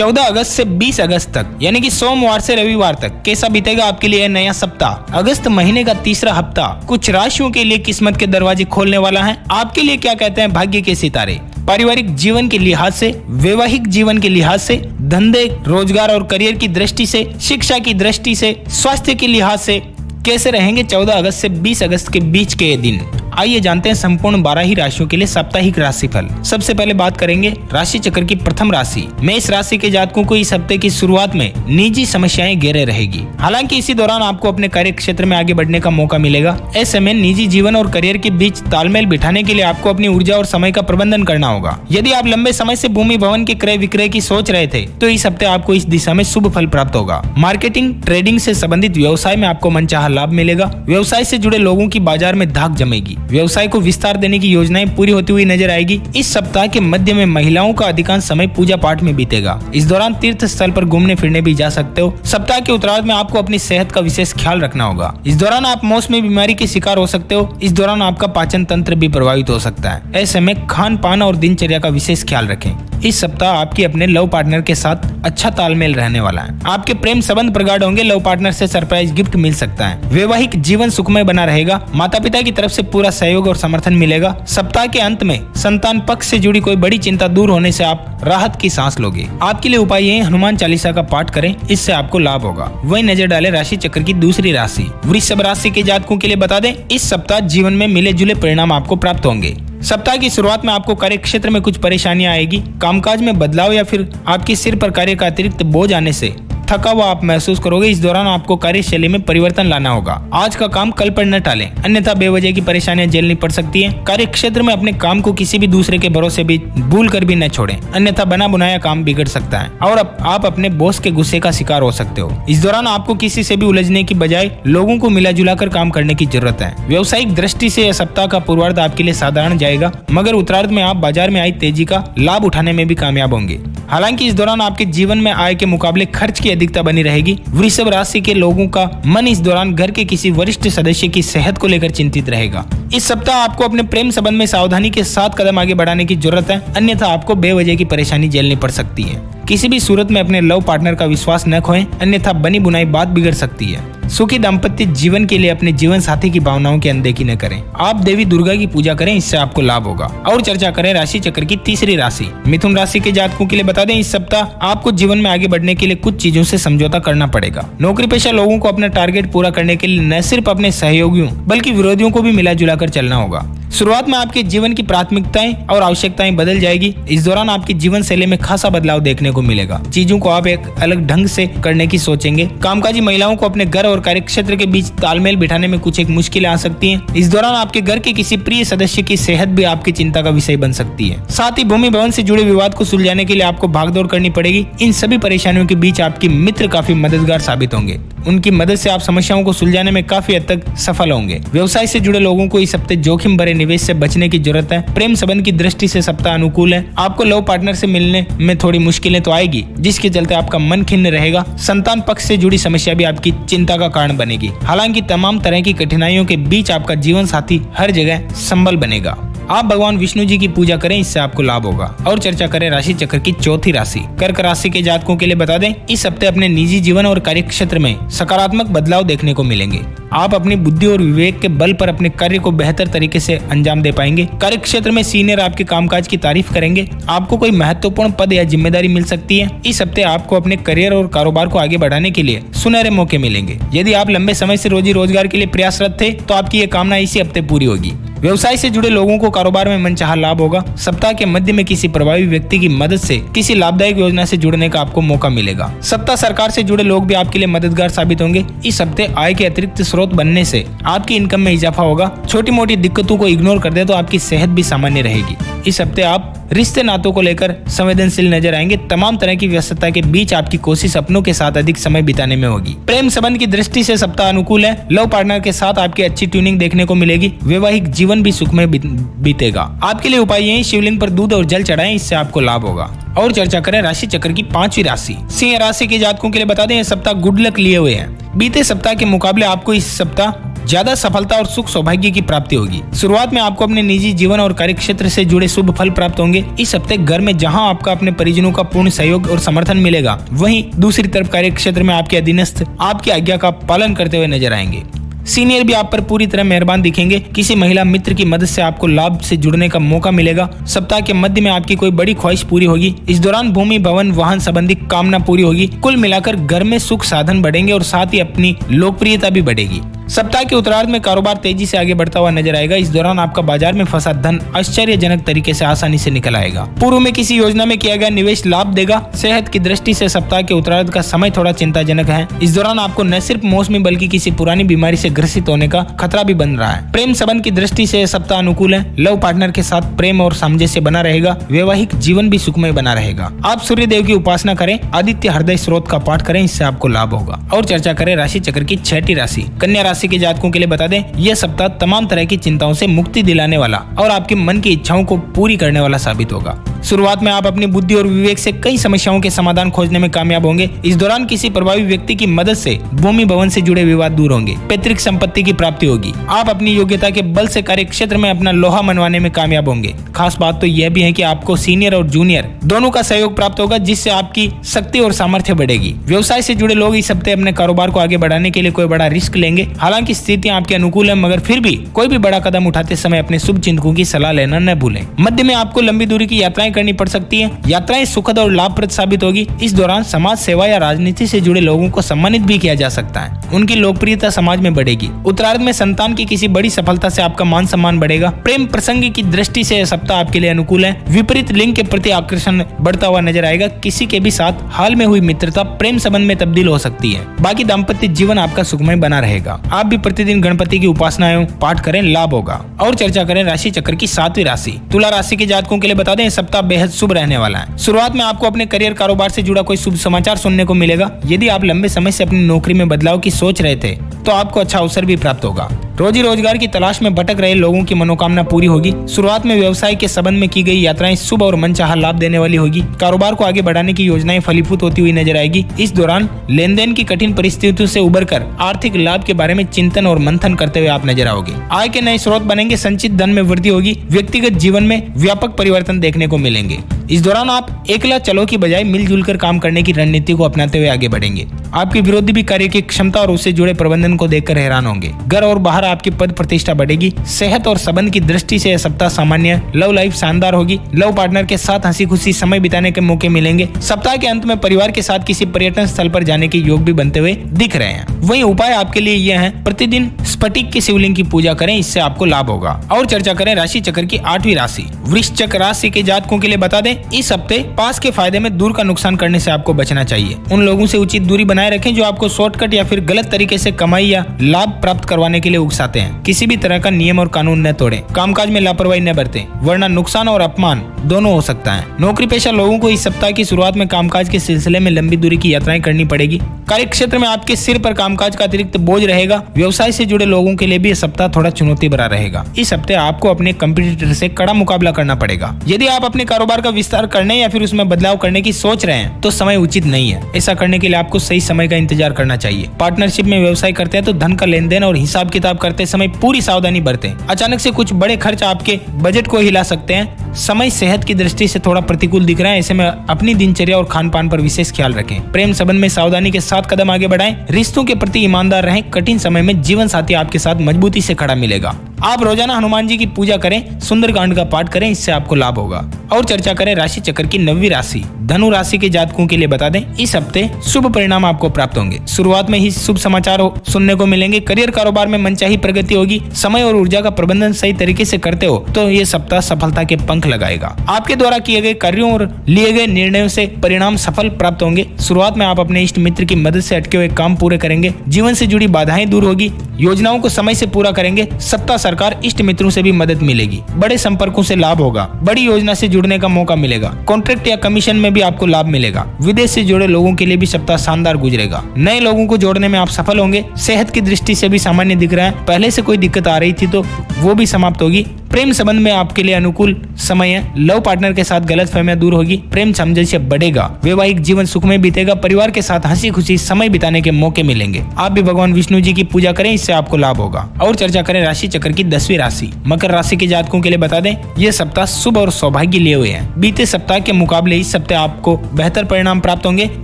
14 अगस्त से 20 अगस्त तक यानी कि सोमवार से रविवार तक कैसा बीतेगा आपके लिए नया सप्ताह। अगस्त महीने का तीसरा हफ्ता कुछ राशियों के लिए किस्मत के दरवाजे खोलने वाला है। आपके लिए क्या कहते हैं भाग्य के सितारे। पारिवारिक जीवन के लिहाज से, वैवाहिक जीवन के लिहाज से, धंधे, रोजगार और करियर की दृष्टि से, शिक्षा की दृष्टि से, स्वास्थ्य के लिहाज से कैसे रहेंगे 14 अगस्त से 20 अगस्त के बीच के ये दिन। आइए जानते हैं संपूर्ण 12 ही राशियों के लिए साप्ताहिक राशिफल। सबसे पहले बात करेंगे राशि चक्र की प्रथम राशि मेष राशि के जातकों को इस हफ्ते की शुरुआत में निजी समस्याएं घेरे रहेगी। हालांकि इसी दौरान आपको अपने कार्य क्षेत्र में आगे बढ़ने का मौका मिलेगा। ऐसे में निजी जीवन और करियर के बीच तालमेल बिठाने के लिए आपको अपनी ऊर्जा और समय का प्रबंधन करना होगा। यदि आप लंबे समय से भूमि भवन के क्रय विक्रय की सोच रहे थे तो इस हफ्ते आपको इस दिशा में शुभ फल प्राप्त होगा। मार्केटिंग, ट्रेडिंग से संबंधित व्यवसाय में आपको मनचाहा लाभ मिलेगा। व्यवसाय से जुड़े लोगों की बाजार में धाक जमेगी। व्यवसाय को विस्तार देने की योजनाएं पूरी होती हुई नजर आएगी। इस सप्ताह के मध्य में महिलाओं का अधिकांश समय पूजा पाठ में बीतेगा। इस दौरान तीर्थ स्थल पर घूमने फिरने भी जा सकते हो। सप्ताह के उत्तरार्ध में आपको अपनी सेहत का विशेष ख्याल रखना होगा। इस दौरान आप मौसमी बीमारी के शिकार हो सकते हो। इस दौरान आपका पाचन तंत्र भी प्रभावित हो सकता है। ऐसे में खान पान और दिनचर्या का विशेष ख्याल रखें। इस सप्ताह आपकी अपने लव पार्टनर के साथ अच्छा तालमेल रहने वाला है। आपके प्रेम संबंध प्रगाढ़ होंगे। लव पार्टनर से सरप्राइज गिफ्ट मिल सकता है। वैवाहिक जीवन सुखमय बना रहेगा। माता पिता की तरफ से पूरा सहयोग और समर्थन मिलेगा। सप्ताह के अंत में संतान पक्ष से जुड़ी कोई बड़ी चिंता दूर होने से आप राहत की सांस लोगे। आपके लिए उपाय ये हनुमान चालीसा का पाठ करें, इससे आपको लाभ होगा। वही नजर डालें राशि चक्र की दूसरी राशि वृषभ राशि के जातकों के लिए बता दें, इस सप्ताह जीवन में मिले जुले परिणाम आपको प्राप्त होंगे। सप्ताह की शुरुआत में आपको कार्य क्षेत्र में कुछ परेशानियां आएगी। कामकाज में बदलाव या फिर आपके सिर पर कार्य का अतिरिक्त बोझ आने से थका हुआ आप महसूस करोगे। इस दौरान आपको कार्यशैली में परिवर्तन लाना होगा। आज का काम कल पर न टालें, अन्यथा बेवजह की परेशानियां झेलनी पड़ सकती हैं। कार्य क्षेत्र में अपने काम को किसी भी दूसरे के भरोसे भी भूल कर भी न छोड़ें, अन्यथा बना बुनाया काम बिगड़ सकता है और आप अपने बॉस के गुस्से का शिकार हो सकते हो। इस दौरान आपको किसी से भी उलझने की बजाय लोगों को मिला जुला कर काम करने की जरूरत है। व्यावसायिक दृष्टि से यह सप्ताह का पूर्वार्ध आपके लिए साधारण जाएगा, मगर उत्तरार्ध में आप बाजार में आई तेजी का लाभ उठाने में भी कामयाब होंगे। हालांकि इस दौरान आपके जीवन में आय के मुकाबले खर्च की अधिकता बनी रहेगी। वृषभ राशि के लोगों का मन इस दौरान घर के किसी वरिष्ठ सदस्य की सेहत को लेकर चिंतित रहेगा। इस सप्ताह आपको अपने प्रेम संबंध में सावधानी के साथ कदम आगे बढ़ाने की जरूरत है, अन्यथा आपको बेवजह की परेशानी झेलनी पड़ सकती है। किसी भी सूरत में अपने लव पार्टनर का विश्वास न खोएं, अन्यथा बनी बुनाई बात बिगड़ सकती है। सुखी दाम्पत्य जीवन के लिए अपने जीवन साथी की भावनाओं की अनदेखी न करें। आप देवी दुर्गा की पूजा करें, इससे आपको लाभ होगा। और चर्चा करें राशि चक्र की तीसरी राशि मिथुन राशि के जातकों के लिए बता दें, इस सप्ताह आपको जीवन में आगे बढ़ने के लिए कुछ चीजों से समझौता करना पड़ेगा। नौकरी पेशा लोगों को अपना टारगेट पूरा करने के लिए न सिर्फ अपने सहयोगियों बल्कि विरोधियों को भी मिला जुला कर चलना होगा। शुरुआत में आपके जीवन की प्राथमिकताएं और आवश्यकताएं बदल जाएगी। इस दौरान आपकी जीवन शैली में खासा बदलाव देखने को मिलेगा। चीजों को आप एक अलग ढंग से करने की सोचेंगे। कामकाजी महिलाओं को अपने घर और कार्य क्षेत्र के बीच तालमेल बिठाने में कुछ एक मुश्किलें आ सकती हैं। इस दौरान आपके घर के किसी प्रिय सदस्य की सेहत भी आपकी चिंता का विषय बन सकती है। साथ ही भूमि भवन से जुड़े विवाद को सुलझाने के लिए आपको भागदौड़ करनी पड़ेगी। इन सभी परेशानियों के बीच आपके मित्र काफी मददगार साबित होंगे। उनकी मदद से आप समस्याओं को सुलझाने में काफी हद तक सफल होंगे। व्यवसाय से जुड़े लोगों को इस हफ्ते जोखिम भरे निवेश से बचने की जरूरत है। प्रेम संबंध की दृष्टि से सप्ताह अनुकूल है। आपको लव पार्टनर से मिलने में थोड़ी मुश्किलें तो आएगी, जिसके चलते आपका मन खिन्न रहेगा। संतान पक्ष से जुड़ी समस्या भी आपकी चिंता का कारण बनेगी। हालांकि तमाम तरह की कठिनाइयों के बीच आपका जीवन साथी हर जगह संबल बनेगा। आप भगवान विष्णु जी की पूजा करें, इससे आपको लाभ होगा। और चर्चा करें राशि चक्र की चौथी राशि कर्क राशि के जातकों के लिए बता दें, इस हफ्ते अपने निजी जीवन और कार्य क्षेत्र में सकारात्मक बदलाव देखने को मिलेंगे। आप अपनी बुद्धि और विवेक के बल पर अपने कार्य को बेहतर तरीके से अंजाम दे पाएंगे। कार्य क्षेत्र में सीनियर आपके कामकाज की तारीफ करेंगे। आपको कोई महत्वपूर्ण पद या जिम्मेदारी मिल सकती है। इस हफ्ते आपको अपने करियर और कारोबार को आगे बढ़ाने के लिए सुनहरे मौके मिलेंगे। यदि आप लंबे समय से रोजी रोजगार के लिए प्रयासरत थे तो आपकी ये कामना इसी हफ्ते पूरी होगी। व्यवसाय से जुड़े लोगों को कारोबार में मनचाहा लाभ होगा। सप्ताह के मध्य में किसी प्रभावी व्यक्ति की मदद से किसी लाभदायक योजना से जुड़ने का आपको मौका मिलेगा। सत्ता सरकार से जुड़े लोग भी आपके लिए मददगार साबित होंगे। इस हफ्ते आय के अतिरिक्त स्रोत बनने से आपकी इनकम में इजाफा होगा। छोटी मोटी दिक्कतों को इग्नोर कर दे तो आपकी सेहत भी सामान्य रहेगी। इस हफ्ते आप रिश्ते नातों को लेकर संवेदनशील नजर आएंगे। तमाम तरह की व्यस्तता के बीच आपकी कोशिश अपनों के साथ अधिक समय बिताने में होगी। प्रेम संबंध की दृष्टि से सप्ताह अनुकूल है। लव पार्टनर के साथ आपकी अच्छी ट्यूनिंग देखने को मिलेगी। वैवाहिक जीवन भी सुखमय बीतेगा। आपके लिए उपाय यही, शिवलिंग पर दूध और जल चढ़ाएं, इससे आपको लाभ होगा। और चर्चा करें राशि चक्र की पांचवी राशि सिंह राशि के जातकों के लिए बता दें, यह सप्ताह गुड लक लिए हुए हैं। बीते सप्ताह के मुकाबले आपको इस सप्ताह ज्यादा सफलता और सुख सौभाग्य की प्राप्ति होगी। शुरुआत में आपको अपने निजी जीवन और कार्य क्षेत्र से जुड़े शुभ फल प्राप्त होंगे। इस हफ्ते घर में जहां आपका अपने परिजनों का पूर्ण सहयोग और समर्थन मिलेगा, वहीं दूसरी तरफ कार्य क्षेत्र में आपके अधीनस्थ आपकी आज्ञा का पालन करते हुए नजर आएंगे। सीनियर भी आप पर पूरी तरह मेहरबान दिखेंगे। किसी महिला मित्र की मदद से आपको लाभ से जुड़ने का मौका मिलेगा। सप्ताह के मध्य में आपकी कोई बड़ी ख्वाहिश पूरी होगी। इस दौरान भूमि, भवन, वाहन संबंधी कामना पूरी होगी। कुल मिलाकर घर में सुख साधन बढ़ेंगे और साथ ही अपनी लोकप्रियता भी बढ़ेगी। सप्ताह के उत्तरार्ध में कारोबार तेजी से आगे बढ़ता हुआ नजर आएगा। इस दौरान आपका बाजार में फंसा धन आश्चर्यजनक तरीके से आसानी से निकल आएगा। पूर्व में किसी योजना में किया गया निवेश लाभ देगा। सेहत की दृष्टि से सप्ताह के उत्तरार्ध का समय थोड़ा चिंताजनक है। इस दौरान आपको न सिर्फ मौसमी बल्कि किसी पुरानी बीमारी से ग्रसित होने का खतरा भी बन रहा है। प्रेम संबंध की दृष्टि से सप्ताह अनुकूल है। लव पार्टनर के साथ प्रेम और सामंजस्य बना रहेगा। वैवाहिक जीवन भी सुखमय बना रहेगा। आप सूर्य देव की उपासना करें, आदित्य हृदय स्रोत का पाठ करें, इससे आपको लाभ होगा। और चर्चा करें राशि चक्र की छठी राशि कन्या राशि के जातकों के लिए बता दें, यह सप्ताह तमाम तरह की चिंताओं से मुक्ति दिलाने वाला और आपके मन की इच्छाओं को पूरी करने वाला साबित होगा। शुरुआत में आप अपनी बुद्धि और विवेक से कई समस्याओं के समाधान खोजने में कामयाब होंगे। इस दौरान किसी प्रभावी व्यक्ति की मदद से भूमि, भवन से जुड़े विवाद दूर होंगे। पैतृक संपत्ति की प्राप्ति होगी। आप अपनी योग्यता के बल से कार्य क्षेत्र में अपना लोहा मनवाने में कामयाब होंगे। खास बात तो यह भी है कि आपको सीनियर और जूनियर दोनों का सहयोग प्राप्त होगा, जिससे आपकी शक्ति और सामर्थ्य बढ़ेगी। व्यवसाय से जुड़े लोग इस हफ्ते अपने कारोबार को आगे बढ़ाने के लिए कोई बड़ा रिस्क लेंगे। हालांकि स्थितियां आपके अनुकूल है, मगर फिर भी कोई भी बड़ा कदम उठाते समय अपने शुभ चिंतकों की सलाह लेना न भूलें। मध्य में आपको लंबी दूरी की यात्राएं करनी पड़ सकती हैं। यात्राएं सुखद और लाभप्रद साबित होगी। इस दौरान समाज सेवा या राजनीति से जुड़े लोगों को सम्मानित भी किया जा सकता है। उनकी लोकप्रियता समाज में बढ़ेगी। उत्तरार्ध में संतान की किसी बड़ी सफलता से आपका मान सम्मान बढ़ेगा। प्रेम प्रसंग की दृष्टि से यह सप्ताह आपके लिए अनुकूल है। विपरीत लिंग के प्रति आकर्षण बढ़ता हुआ नजर आएगा। किसी के भी साथ हाल में हुई मित्रता प्रेम संबंध में तब्दील हो सकती है। बाकी दाम्पत्य जीवन आपका सुखमय बना रहेगा। आप भी प्रतिदिन गणपति की उपासना एवं पाठ करें, लाभ होगा। और चर्चा करें राशि चक्र की सातवीं राशि तुला राशि के जातकों के लिए बता दें, सप्ताह बेहद शुभ रहने वाला है। शुरुआत में आपको अपने करियर, कारोबार से जुड़ा कोई शुभ समाचार सुनने को मिलेगा। यदि आप लंबे समय से अपनी नौकरी में बदलाव की सोच रहे थे, तो आपको अच्छा अवसर भी प्राप्त होगा। रोजी रोजगार की तलाश में भटक रहे लोगों की मनोकामना पूरी होगी। शुरुआत में व्यवसाय के संबंध में की गई यात्राएं शुभ और मनचाहा लाभ देने वाली होगी। कारोबार को आगे बढ़ाने की योजनाएं फलीभूत होती हुई नजर आएगी। इस दौरान लेन देन की कठिन परिस्थितियों से उबरकर आर्थिक लाभ के बारे में चिंतन और मंथन करते हुए आप नजर आओगे। आय के नए स्रोत बनेंगे। संचित धन में वृद्धि होगी। व्यक्तिगत जीवन में व्यापक परिवर्तन देखने को मिलेंगे। इस दौरान आप एकला चलो की बजाय मिलजुल कर काम करने की रणनीति को अपनाते हुए आगे बढ़ेंगे। आपके विरोधी भी कार्य की क्षमता और उससे जुड़े प्रबंधन को देखकर हैरान होंगे। घर और बाहर आपकी पद प्रतिष्ठा बढ़ेगी। सेहत और संबंध की दृष्टि से यह सप्ताह सामान्य। लव लाइफ शानदार होगी। लव पार्टनर के साथ हंसी खुशी समय बिताने के मौके मिलेंगे। सप्ताह के अंत में परिवार के साथ किसी पर्यटन स्थल पर जाने के योग भी बनते हुए दिख रहे हैं। वहीं उपाय आपके लिए यह है, प्रतिदिन स्फटिक के शिवलिंग की पूजा करें, इससे आपको लाभ होगा। और चर्चा करें राशि चक्र की आठवीं राशि वृश्चिक राशि के जातकों के लिए बता दें, इस हफ्ते पास के फायदे में दूर का नुकसान करने से आपको बचना चाहिए। उन लोगों से उचित दूरी बनाए रखें जो आपको शॉर्टकट या फिर गलत तरीके से कमाई या लाभ प्राप्त करवाने के लिए उकसाते हैं। किसी भी तरह का नियम और कानून न तोड़ें। कामकाज में लापरवाही न बरतें, वरना नुकसान और अपमान दोनों हो सकता है। नौकरी पेशा लोगों को इस सप्ताह की शुरुआत में कामकाज के सिलसिले में लंबी दूरी की यात्राएं करनी पड़ेगी। कार्य क्षेत्र में आपके सिर पर कामकाज का अतिरिक्त बोझ रहेगा। व्यवसाय से जुड़े लोगों के लिए भी यह सप्ताह थोड़ा चुनौती भरा रहेगा। इस हफ्ते आपको अपने कंपटीटर से कड़ा मुकाबला करना पड़ेगा। यदि आप अपने कारोबार का विस्तार करने या फिर उसमें बदलाव करने की सोच रहे हैं, तो समय उचित नहीं है। ऐसा करने के लिए आपको सही समय का इंतजार करना चाहिए। पार्टनरशिप में व्यवसाय करते हैं तो धन का लेन देन और हिसाब किताब करते समय पूरी सावधानी बरतें। अचानक से कुछ बड़े खर्च आपके बजट को हिला सकते हैं। समय सेहत की दृष्टि से थोड़ा प्रतिकूल दिख रहा है। ऐसे में अपनी दिनचर्या और खान पान पर विशेष ख्याल रखें। प्रेम संबंध में सावधानी के साथ कदम आगे बढ़ाएं। रिश्तों के प्रति ईमानदार रहें। कठिन समय में जीवन साथी आपके साथ मजबूती से खड़ा मिलेगा। आप रोजाना हनुमान जी की पूजा करें, सुंदरकांड का पाठ करें, इससे आपको लाभ होगा। और चर्चा करें राशि चक्र की 9वीं राशि धनु राशि के जातकों के लिए बता दें, इस हफ्ते शुभ परिणाम आपको प्राप्त होंगे। शुरुआत में ही शुभ समाचार सुनने को मिलेंगे। करियर कारोबार में मनचाही प्रगति होगी। समय और ऊर्जा का प्रबंधन सही तरीके से करते हो तो ये सप्ताह सफलता के पंख लगाएगा। आपके द्वारा किए गए कार्यों और लिए गए निर्णयों से परिणाम सफल प्राप्त होंगे। शुरुआत में आप अपने इष्ट मित्र की मदद से अटके हुए काम पूरे करेंगे। जीवन से जुड़ी बाधाएं दूर होगी। योजनाओं को समय से पूरा करेंगे। सत्ता सरकार इष्ट मित्रों से भी मदद मिलेगी। बड़े संपर्कों से लाभ होगा। बड़ी योजना से जुड़ने का मौका मिलेगा। कॉन्ट्रैक्ट या कमीशन में भी आपको लाभ मिलेगा। विदेश से जुड़े लोगों के लिए भी सप्ताह शानदार गुजरेगा। नए लोगों को जोड़ने में आप सफल होंगे। सेहत की दृष्टि से भी सामान्य दिख रहा है। पहले से कोई दिक्कत आ रही थी तो वो भी समाप्त होगी। प्रेम संबंध में आपके लिए अनुकूल समय है। लव पार्टनर के साथ गलतफहमियां दूर होगी, प्रेम सामंजस्य बढ़ेगा, वैवाहिक जीवन सुखमय बीतेगा, परिवार के साथ हंसी खुशी समय बिताने के मौके मिलेंगे। आप भी भगवान विष्णु जी की पूजा करें, इससे आपको लाभ होगा। और चर्चा करें राशि चक्र की 10वीं राशि मकर राशि के जातकों के लिए बता दें, ये सप्ताह शुभ और सौभाग्य लिए हुए हैं। बीते सप्ताह के मुकाबले इस सप्ताह आपको बेहतर परिणाम प्राप्त होंगे।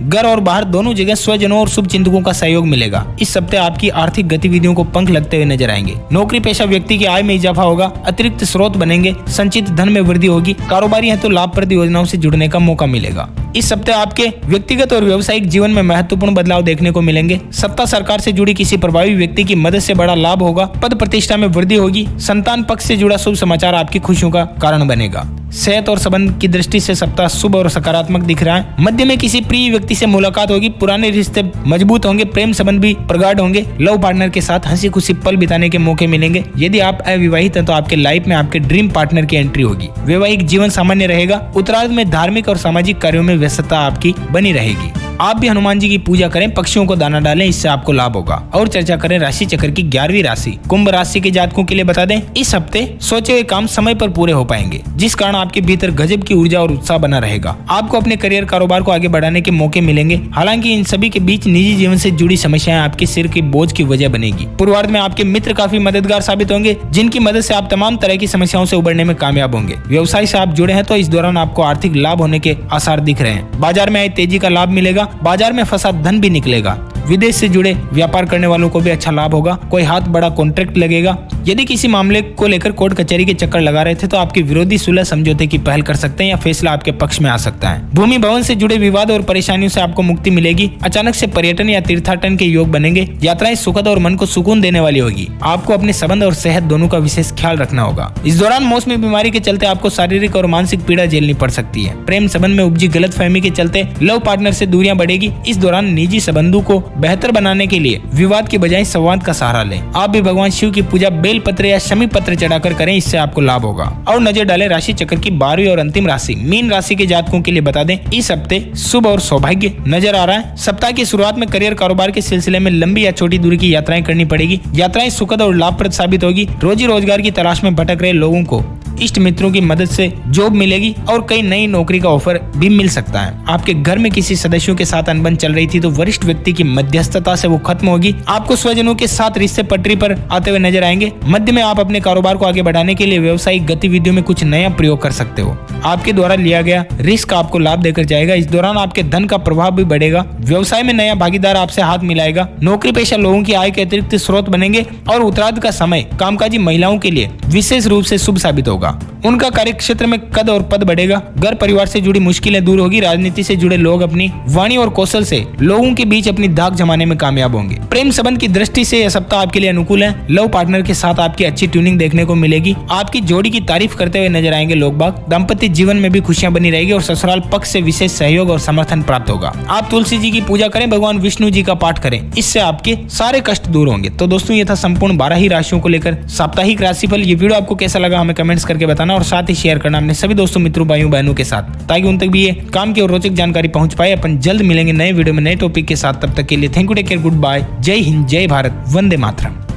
घर और बाहर दोनों जगह स्वजनों और शुभ चिंतकों का सहयोग मिलेगा। इस सप्ताह आपकी आर्थिक गतिविधियों को पंख लगते हुए नजर आएंगे। नौकरी पेशा व्यक्ति की आय में इजाफा होगा, अतिरिक्त स्रोत बनेंगे, संचित धन में वृद्धि होगी। कारोबारी है तो लाभप्रद योजनाओं से जुड़ने का मौका मिलेगा। इस सप्ताह आपके व्यक्तिगत और व्यावसायिक जीवन में महत्वपूर्ण बदलाव देखने को मिलेंगे। सत्ता सरकार से जुड़ी किसी प्रभावी व्यक्ति की मदद से बड़ा लाभ होगा। पद प्रतिष्ठा में वृद्धि होगी। संतान पक्ष से जुड़ा शुभ समाचार आपकी खुशियों का कारण बनेगा। सेहत और संबंध की दृष्टि से सप्ताह शुभ और सकारात्मक दिख रहा है। मध्य में किसी प्रिय व्यक्ति से मुलाकात होगी, पुराने रिश्ते मजबूत होंगे, प्रेम संबंध भी प्रगाढ़ होंगे। लव पार्टनर के साथ हंसी खुशी पल बिताने के मौके मिलेंगे। यदि आप अविवाहित हैं तो आपके लाइफ में आपके ड्रीम पार्टनर की एंट्री होगी। वैवाहिक जीवन सामान्य रहेगा। उत्तरार्ध में धार्मिक और सामाजिक कार्यों में व्यस्तता आपकी बनी रहेगी। आप भी हनुमान जी की पूजा करें, पक्षियों को दाना डालें, इससे आपको लाभ होगा। और चर्चा करें राशि चक्र की 11वीं राशि कुंभ राशि के जातकों के लिए बता दें, इस हफ्ते सोचे हुए काम समय पर पूरे हो पाएंगे, जिस कारण आपके भीतर गजब की ऊर्जा और उत्साह बना रहेगा। आपको अपने करियर कारोबार को आगे बढ़ाने के मौके मिलेंगे। हालांकि इन सभी के बीच निजी जीवन से जुड़ी समस्याएं आपके सिर के बोझ की वजह बनेगी। पूर्वार्ध में आपके मित्र काफी मददगार साबित होंगे, जिनकी मदद से आप तमाम तरह की समस्याओं से उबरने में कामयाब होंगे। व्यवसाय से आप जुड़े हैं तो इस दौरान आपको आर्थिक लाभ होने के आसार दिख रहे हैं। बाजार में आई तेजी का लाभ मिलेगा। बाजार में फंसा धन भी निकलेगा। विदेश से जुड़े व्यापार करने वालों को भी अच्छा लाभ होगा। कोई हाथ बड़ा कॉन्ट्रैक्ट लगेगा। यदि किसी मामले को लेकर कोर्ट कचहरी के चक्कर लगा रहे थे तो आपके विरोधी सुलह समझौते की पहल कर सकते हैं या फैसला आपके पक्ष में आ सकता है। भूमि भवन से जुड़े विवाद और परेशानियों से आपको मुक्ति मिलेगी। अचानक से पर्यटन या तीर्थाटन के योग बनेंगे। यात्राएं सुखद और मन को सुकून देने वाली होगी। आपको अपने संबंध और सेहत दोनों का विशेष ख्याल रखना होगा। इस दौरान मौसमी बीमारी के चलते आपको शारीरिक और मानसिक पीड़ा झेलनी पड़ सकती है। प्रेम संबंध में उपजी गलतफहमी के चलते लव पार्टनर से दूरियां बढ़ेगी। इस दौरान निजी संबंधों को बेहतर बनाने के लिए विवाद की बजाय संवाद का सहारा लें। आप भी भगवान शिव की पूजा बेल पत्र या शमी पत्र चढ़ाकर करें, इससे आपको लाभ होगा। और नजर डालें राशि चक्र की 12वीं और अंतिम राशि मीन राशि के जातकों के लिए बता दें, इस हफ्ते शुभ और सौभाग्य नजर आ रहा है। सप्ताह की शुरुआत में करियर कारोबार के सिलसिले में लंबी या छोटी दूरी की यात्राएं करनी पड़ेगी। यात्राएं सुखद और लाभप्रद साबित होगी। रोजी रोजगार की तलाश में भटक रहे लोगों को इष्ट मित्रों की मदद से जॉब मिलेगी और कई नई नौकरी का ऑफर भी मिल सकता है। आपके घर में किसी सदस्यों के साथ अनबन चल रही थी तो वरिष्ठ व्यक्ति की मध्यस्थता से वो खत्म होगी। आपको स्वजनों के साथ रिश्ते पटरी पर आते हुए नजर आएंगे। मध्य में आप अपने कारोबार को आगे बढ़ाने के लिए व्यावसायिक गतिविधियों में कुछ नया प्रयोग कर सकते हो। आपके द्वारा लिया गया रिस्क आपको लाभ देकर जाएगा। इस दौरान आपके धन का प्रभाव भी बढ़ेगा। व्यवसाय में नया भागीदार आपसे हाथ मिलाएगा। नौकरी पेशा लोगों की आय के अतिरिक्त स्रोत बनेंगे और उत्तरार्ध का समय कामकाजी महिलाओं के लिए विशेष रूप से शुभ साबित होगा। उनका कार्य क्षेत्र में कद और पद बढ़ेगा। घर परिवार से जुड़ी मुश्किलें दूर होगी। राजनीति से जुड़े लोग अपनी वाणी और कौशल से लोगों के बीच अपनी धाक जमाने में कामयाब होंगे। प्रेम संबंध की दृष्टि से यह सप्ताह आपके लिए अनुकूल है। लव पार्टनर के साथ आपकी अच्छी ट्यूनिंग देखने को मिलेगी। आपकी जोड़ी की तारीफ करते हुए नजर आएंगे लोग बाग। दाम्पत्य जीवन में भी खुशियां बनी रहेगी और ससुराल पक्ष से विशेष सहयोग और समर्थन प्राप्त होगा। आप तुलसी जी की पूजा करें, भगवान विष्णु जी का पाठ करें, इससे आपके सारे कष्ट दूर होंगे। तो दोस्तों, ये था संपूर्ण 12 ही राशियों को लेकर साप्ताहिक राशिफल। ये वीडियो आपको कैसा लगा हमें कमेंट्स करके बताना और साथ ही शेयर करना अपने सभी दोस्तों, मित्रों, भाइयों, बहनों के साथ, ताकि उन तक भी ये काम की और रोचक जानकारी पहुंच पाए। अपन जल्द मिलेंगे नए वीडियो में नए टॉपिक के साथ। तब तक के लिए thank you, take care, goodbye, जय हिंद, जय भारत, वंदे मातरम।